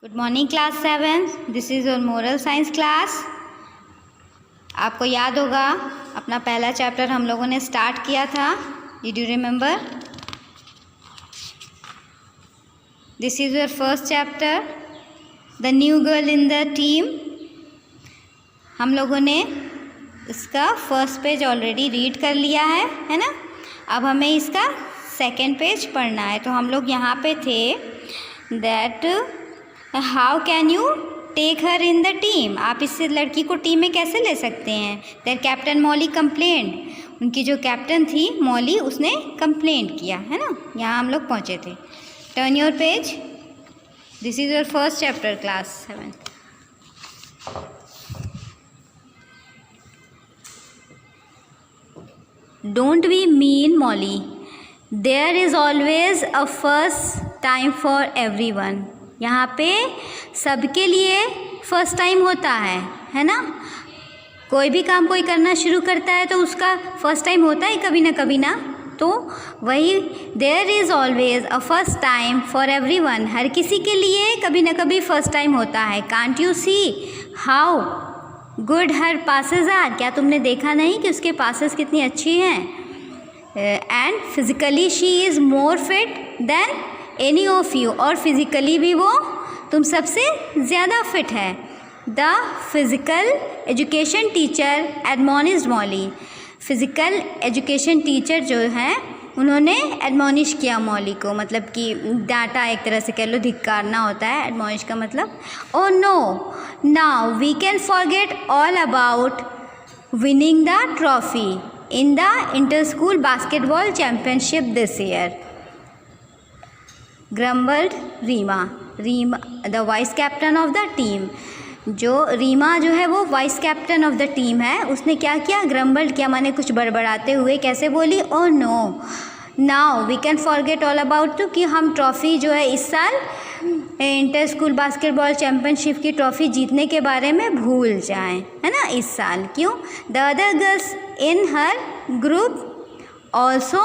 Good morning class 7। This is your moral science class. आपको याद होगा अपना पहला चैप्टर हम लोगों ने स्टार्ट किया था। Did you remember? This is your first chapter, the new girl in the team. हम लोगों ने इसका फर्स्ट पेज ऑलरेडी रीड कर लिया है ना। अब हमें इसका सेकेंड पेज पढ़ना है। तो हम लोग यहाँ पे थे that how can you take her in the team. आप इस लड़की को टीम में कैसे ले सकते हैं? There captain Molly complaint. उनकी जो कैप्टन थी मॉली, उसने कंप्लेंट किया है ना। यहाँ हम लोग पहुँचे थे। Turn your page. This is your first chapter class 7। Don't be mean Molly, there is always a first time for everyone. यहाँ पे सबके लिए फर्स्ट टाइम होता है ना। कोई भी काम कोई करना शुरू करता है तो उसका फर्स्ट टाइम होता है कभी ना। तो वही there is always a first time for everyone. हर किसी के लिए कभी ना कभी फर्स्ट टाइम होता है। Can't you see how good her passes are. क्या तुमने देखा नहीं कि उसके पासेस कितनी अच्छी हैं? And physically she is more fit than any of you. और फिज़िकली भी वो तुम सबसे ज़्यादा फिट है। The physical education teacher admonished Molly. Physical education teacher जो हैं उन्होंने एडमोनिश किया मॉली को, मतलब कि डांटा, एक तरह से कह लो धिक्कारना होता है। एडमोनिश का मतलब oh no now we can forget all about winning the trophy in the inter school basketball championship this year. Grumbled Reema the vice captain of the team. जो रीमा जो है वो vice captain of the team है। उसने क्या किया? ग्रम्बल्ड किया, माने कुछ बड़बड़ाते हुए कैसे बोली? Oh no now we can forget all about to, कि हम ट्रॉफ़ी जो है इस साल इंटर स्कूल बास्केटबॉल चैम्पियनशिप की ट्रॉफ़ी जीतने के बारे में भूल जाएं, है ना, इस साल। क्यों? The other girls in her group also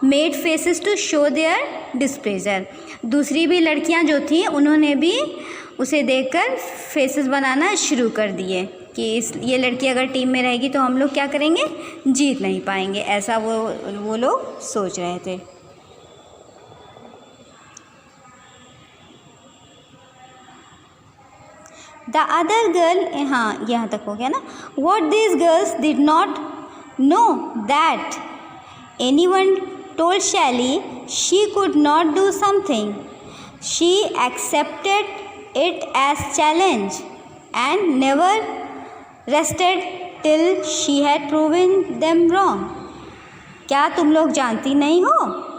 made faces to show their displeasure. दूसरी भी लड़कियां जो थीं उन्होंने भी उसे देखकर फेसेस बनाना शुरू कर दिए कि ये लड़की अगर टीम में रहेगी तो हम लोग क्या करेंगे? जीत नहीं पाएंगे। ऐसा वो लोग सोच रहे थे। द अदर गर्ल, हाँ यहाँ तक हो गया ना। What these girls did not know that anyone told Shelly she could not do something. She accepted it as challenge and never rested till she had proven them wrong. क्या तुम लोग जानती नहीं हो?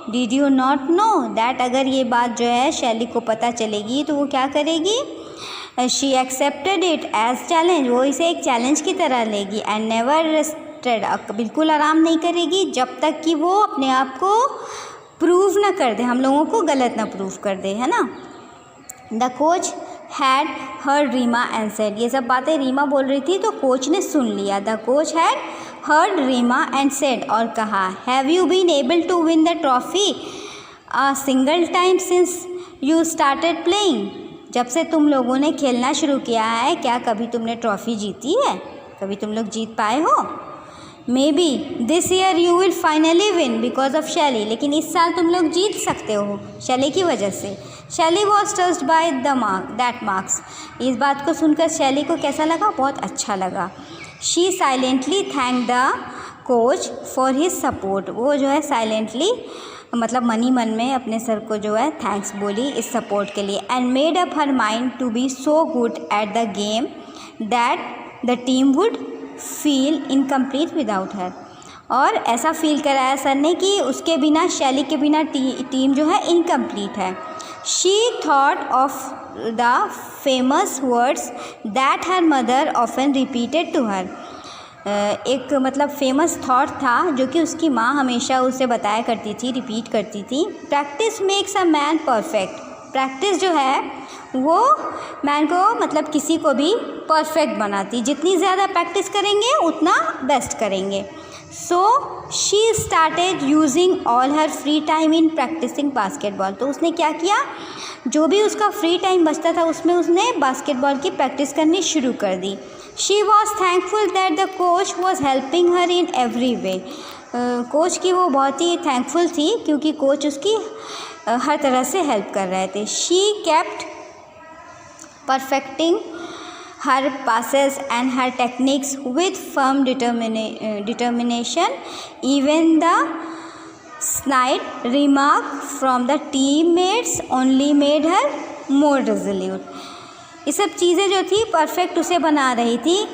Did you not know that अगर ये बात जो है शैली को पता चलेगी तो वो क्या करेगी? She accepted it as challenge. वो इसे एक चैलेंज की तरह लेगी। And never rested, बिल्कुल आराम नहीं करेगी जब तक कि वो अपने आप को प्रूव ना कर दे, हम लोगों को गलत ना प्रूव कर दे, है ना। The coach had heard Reema and said. ये सब बातें रीमा बोल रही थी तो कोच ने सुन लिया। The coach had heard Reema and said, और कहा, have you been able to win the trophy a single time since you started playing. जब से तुम लोगों ने खेलना शुरू किया है, क्या कभी तुमने ट्रॉफ़ी जीती है? कभी तुम लोग जीत पाए हो? May be this year you will finally win because of शैली। लेकिन इस साल तुम लोग जीत सकते हो शैली की वजह से। शैली was touched by that marks. इस बात को सुनकर शैली को कैसा लगा? बहुत अच्छा लगा। She silently thank the coach for his support. वो जो है साइलेंटली, मतलब मन ही मन में अपने सर को जो है थैंक्स बोली इस सपोर्ट के लिए। And made up her mind to be so good at the game that the team would feel incomplete without her. और ऐसा फील कराया सर ने कि उसके बिना, शैली के बिना टीम जो है इनकम्प्लीट है। She thought of the famous words that her mother often repeated to her. एक मतलब फेमस थॉट था जो कि उसकी माँ हमेशा उसे बताया करती थी, रिपीट करती थी। Practice makes a man perfect. Practice जो है वो मैन को, मतलब किसी को भी परफेक्ट बनाती। जितनी ज़्यादा प्रैक्टिस करेंगे उतना बेस्ट करेंगे। So she started using all her free time in practising basketball. तो उसने क्या किया? जो भी उसका फ्री टाइम बचता था उसमें उसने बास्केटबॉल की प्रैक्टिस करनी शुरू कर दी। She was thankful that the coach was helping her in every way. Coach की वो बहुत ही थैंकफुल थी क्योंकि कोच उसकी हर तरह से हेल्प कर रहे थे। She kept perfecting her passes and her techniques with firm determination. Even the snide remark from the teammates only made her more resolute. ये सब चीज़ें जो थी परफेक्ट उसे बना रही थी,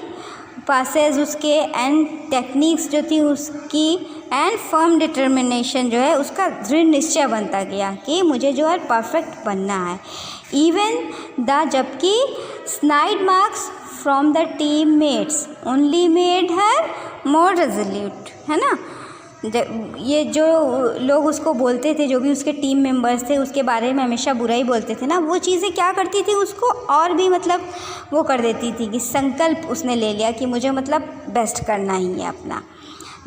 पासेस उसके एंड टेक्निक्स जो थी उसकी एंड फर्म डिटर्मिनेशन जो है उसका दृढ़ निश्चय बनता गया कि मुझे जो है परफेक्ट बनना है। इवन द जबकि snide marks from the team mates only made her more resolute, है ना। ये जो लोग उसको बोलते थे, जो भी उसके टीम मेंबर्स थे उसके बारे में हमेशा बुरा ही बोलते थे ना, वो चीज़ें क्या करती थी उसको और भी मतलब वो कर देती थी कि संकल्प उसने ले लिया कि मुझे मतलब बेस्ट करना ही है अपना।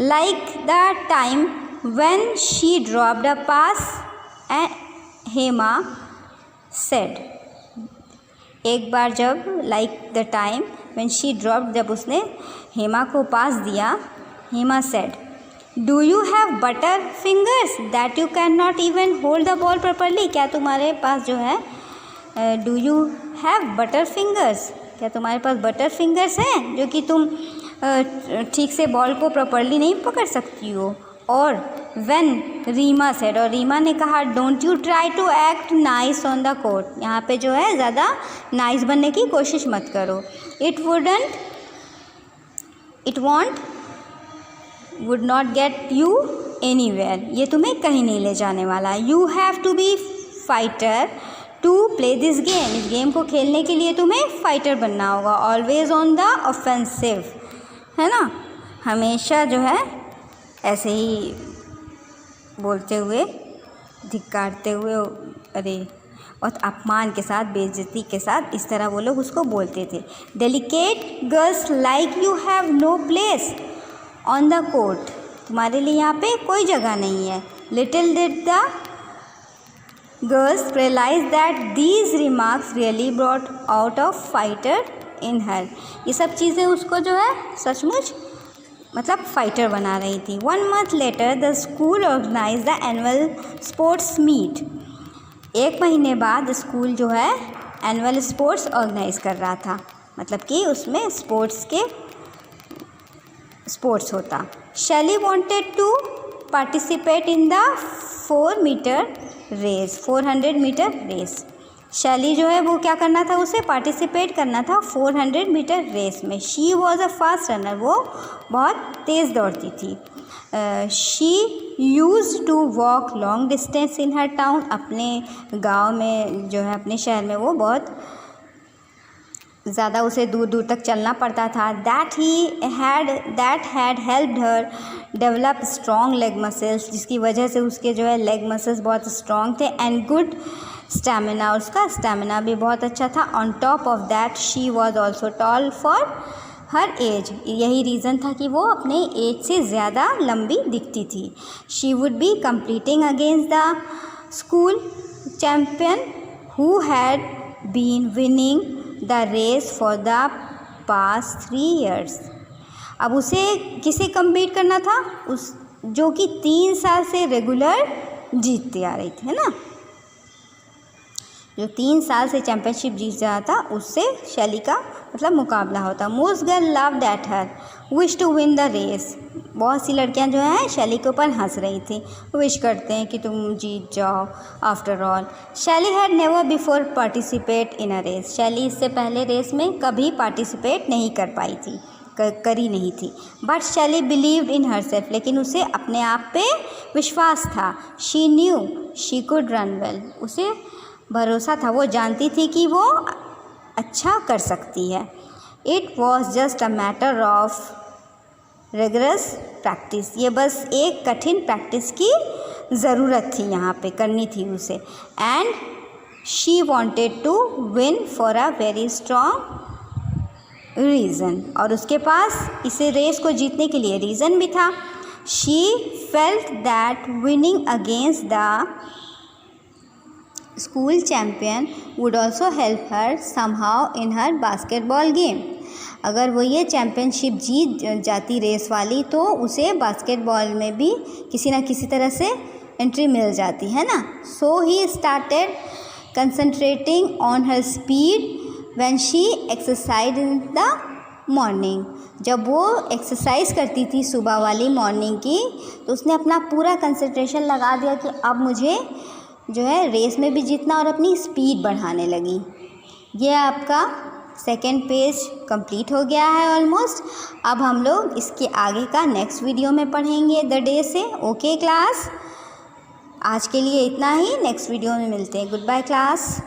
Like the time when she dropped a pass and Hema said, एक बार जब like the time when she dropped, जब उसने हेमा को पास दिया, Hema said do you have butter fingers that you can not even hold the ball properly. क्या तुम्हारे पास जो है do you have butter fingers, क्या तुम्हारे पास बटर फिंगर्स हैं जो कि तुम ठीक से बॉल को प्रॉपरली नहीं पकड़ सकती हो। और व्हेन रीमा सेड, और रीमा ने कहा don't you try to act nice on the court, यहाँ पे जो है ज़्यादा नाइस बनने की कोशिश मत करो। It would not get you anywhere, ये तुम्हें कहीं नहीं ले जाने वाला। You have to be fighter to play this game, इस गेम को खेलने के लिए तुम्हें फाइटर बनना होगा। ऑलवेज ऑन द ऑफेंसिव, है ना, हमेशा जो है ऐसे ही बोलते हुए, धिक्कारते हुए, अरे और अपमान के साथ, बेइज्जती के साथ, इस तरह वो लोग उसको बोलते थे। Delicate girls like you have no place on the court, तुम्हारे लिए यहाँ पे कोई जगह नहीं है। Little did the girls realise that these remarks really brought out of fighter in her, ये सब चीज़ें उसको जो है सचमुच मतलब फाइटर बना रही थी। 1 month later the school organise the annual sports meet, एक महीने बाद स्कूल जो है एनुअल स्पोर्ट्स ऑर्गेनाइज कर रहा था, मतलब कि उसमें स्पोर्ट्स होता। Shelly wanted to participate in the 400 metre race. Shelly जो है वो क्या करना था, उसे पार्टिसिपेट करना था 400 मीटर रेस में। She was a fast runner, वो बहुत तेज़ दौड़ती थी। She use to walk long distance in her town, अपने गांव में जो है, अपने शहर में वो बहुत ज़्यादा उसे दूर दूर तक चलना पड़ता था। That had helped her develop strong leg muscles, जिसकी वजह से उसके जो है लेग मसल्स बहुत स्ट्रॉन्ग थे। एंड गुड स्टैमिना, उसका स्टैमिना भी बहुत अच्छा था। On top of that she was also tall for her age, यही रीज़न था कि वो अपने एज से ज़्यादा लंबी दिखती थी। She would be competing against the school champion who had been winning the race for the past 3 years। अब उसे किसे कम्पीट करना था, उस जो कि 3 साल से रेगुलर जीतती आ रही थी, है ना, जो 3 साल से चैम्पियनशिप जीत रहा था, उससे शैली का मतलब मुकाबला होता। Most girl loved at her, wish to win the race, बहुत सी लड़कियां जो हैं शैली के ऊपर हंस रही थी, विश करते हैं कि तुम जीत जाओ। After all Shelly had never before participate in a race, Shelly इससे पहले रेस में कभी पार्टिसिपेट नहीं कर पाई थी, करी नहीं थी। बट शैली बिलीव्ड इन हरसेल्फ, लेकिन उसे अपने आप पे विश्वास था। She knew she could run well, उसे भरोसा था, वो जानती थी कि वो अच्छा कर सकती है। It was just a matter of rigorous practice, ये बस एक कठिन प्रैक्टिस की ज़रूरत थी, यहाँ पे करनी थी उसे। And she wanted to win for a very strong reason, और उसके पास इसे रेस को जीतने के लिए रीज़न भी था। She felt that winning against the school champion would also help her somehow in her basketball game. अगर वो ये चैम्पियनशिप जीत जाती रेस वाली तो उसे बास्केटबॉल में भी किसी ना किसी तरह से एंट्री मिल जाती है ना. So he started concentrating on her speed when she exercised in the morning. जब वो एक्सरसाइज करती थी सुबह वाली मॉर्निंग की तो उसने अपना पूरा कंसंट्रेशन लगा दिया कि अब मुझे जो है रेस में भी जीतना और अपनी स्पीड बढ़ाने लगी. ये आपका सेकेंड पेज कंप्लीट हो गया है ऑलमोस्ट. अब हम लोग इसके आगे का नेक्स्ट वीडियो में पढ़ेंगे द डे से. ओके क्लास, आज के लिए इतना ही. नेक्स्ट वीडियो में मिलते हैं. Goodbye class.